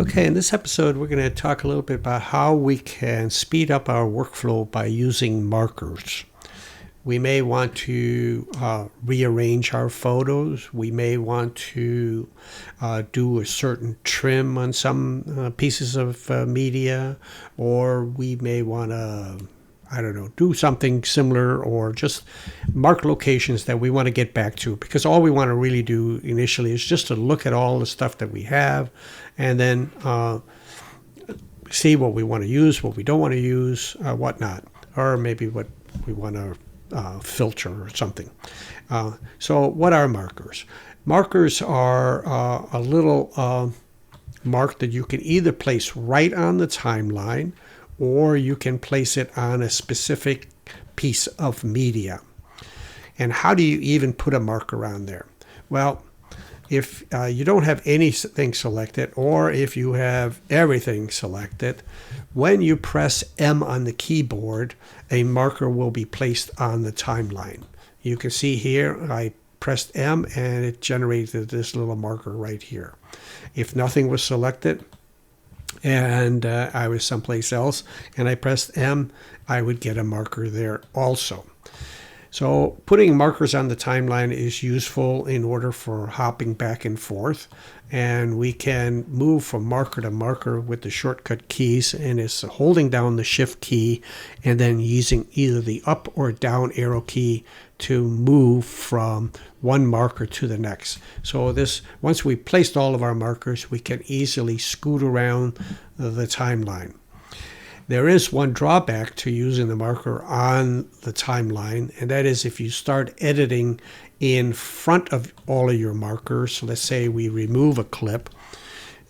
Okay, in this episode, we're going to talk a little bit about how we can speed up our workflow by using markers. We may want to rearrange our photos. We may want to do a certain trim on some pieces of media, or we may want to, do something similar, or just mark locations that we want to get back to, because all we want to really do initially is just to look at all the stuff that we have and then see what we want to use, what we don't want to use, whatnot, or maybe what we want to filter or something. So what are markers? Markers are a little mark that you can either place right on the timeline, or you can place it on a specific piece of media. And how do you even put a marker on there? Well, if you don't have anything selected, or if you have everything selected, when you press M on the keyboard, a marker will be placed on the timeline. You can see here, I pressed M and it generated this little marker right here. If nothing was selected, and I was someplace else, and I pressed M, I would get a marker there also. So putting markers on the timeline is useful in order for hopping back and forth, and we can move from marker to marker with the shortcut keys, and it's holding down the shift key and then using either the up or down arrow key to move from one marker to the next. So this, once we placed all of our markers, we can easily scoot around the timeline. There is one drawback to using the marker on the timeline, and that is if you start editing in front of all of your markers. So let's say we remove a clip,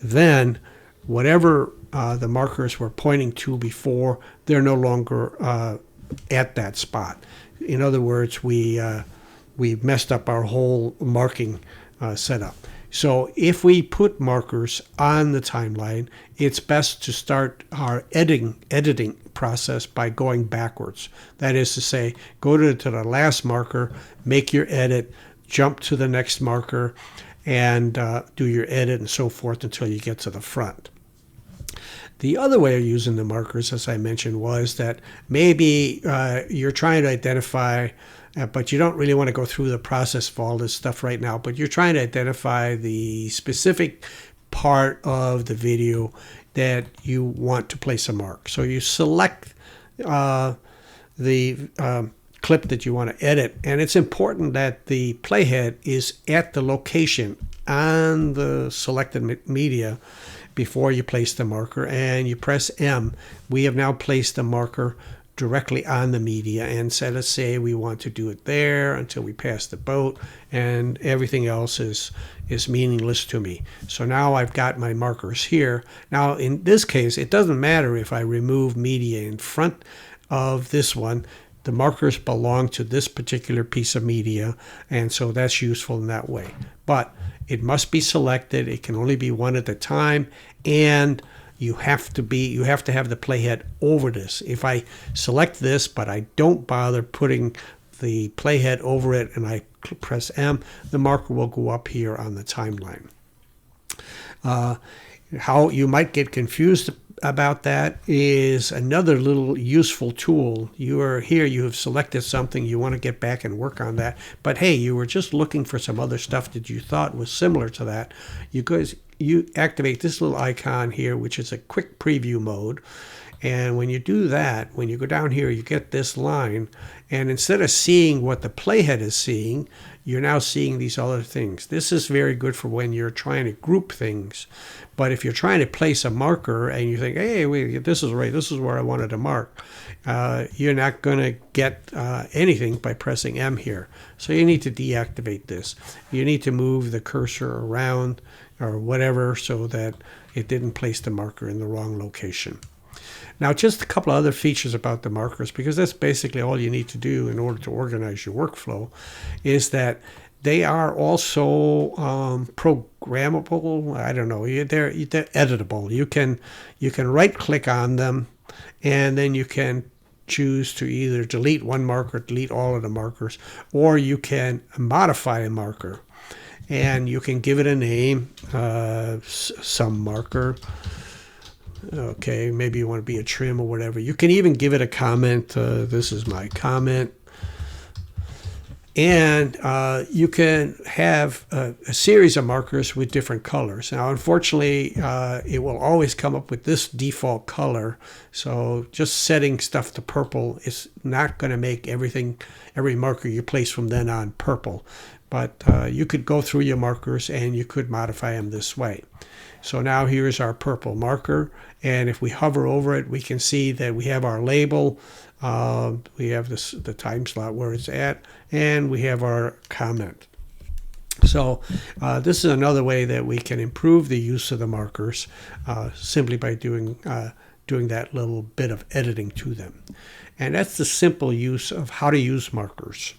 then whatever the markers were pointing to before, they're no longer at that spot. In other words, we messed up our whole marking setup. So if we put markers on the timeline, it's best to start our editing process by going backwards. That is to say, go to the last marker, make your edit, jump to the next marker, and do your edit and so forth until you get to the front. The other way of using the markers, as I mentioned, was that maybe you're trying to identify, but you don't really want to go through the process of all this stuff right now, but you're trying to identify the specific part of the video that you want to place a mark. So you select the clip that you want to edit, and it's important that the playhead is at the location on the selected media before you place the marker, and you press M. We have now placed the marker directly on the media, and so let's say we want to do it there until we pass the boat, and everything else is meaningless to me. So now I've got my markers here. Now in this case, it doesn't matter if I remove media in front of this one. The markers belong to this particular piece of media, and so that's useful in that way. But it must be selected. It can only be one at a time, and you have to have the playhead over this. If I select this, but I don't bother putting the playhead over it, and I press M, the marker will go up here on the timeline. How you might get confused about that is another little useful tool. You are here, you have selected something, you want to get back and work on that, but hey, you were just looking for some other stuff that you thought was similar to that. You activate this little icon here, which is a quick preview mode. And when you do that, when you go down here, you get this line. And instead of seeing what the playhead is seeing, you're now seeing these other things. This is very good for when you're trying to group things. But if you're trying to place a marker and you think, hey, wait, this is right, this is where I wanted to mark, you're not going to get anything by pressing M here. So you need to deactivate this. You need to move the cursor around or whatever so that it didn't place the marker in the wrong location. Now, just a couple of other features about the markers, because that's basically all you need to do in order to organize your workflow, is that they are also programmable. I don't know. They're editable. You can right-click on them, and then you can choose to either delete one marker, delete all of the markers, or you can modify a marker. and you can give it a name, some marker. Okay, maybe you want to be a trim or whatever. You can even give it a comment. This is my comment. And you can have a series of markers with different colors. Now, unfortunately, it will always come up with this default color. So just setting stuff to purple is not going to make every marker you place from then on purple. But you could go through your markers and you could modify them this way. So now here's our purple marker. And if we hover over it, we can see that we have our label. We have the time slot where it's at, and we have our comment. So this is another way that we can improve the use of the markers simply by doing that little bit of editing to them. And that's the simple use of how to use markers.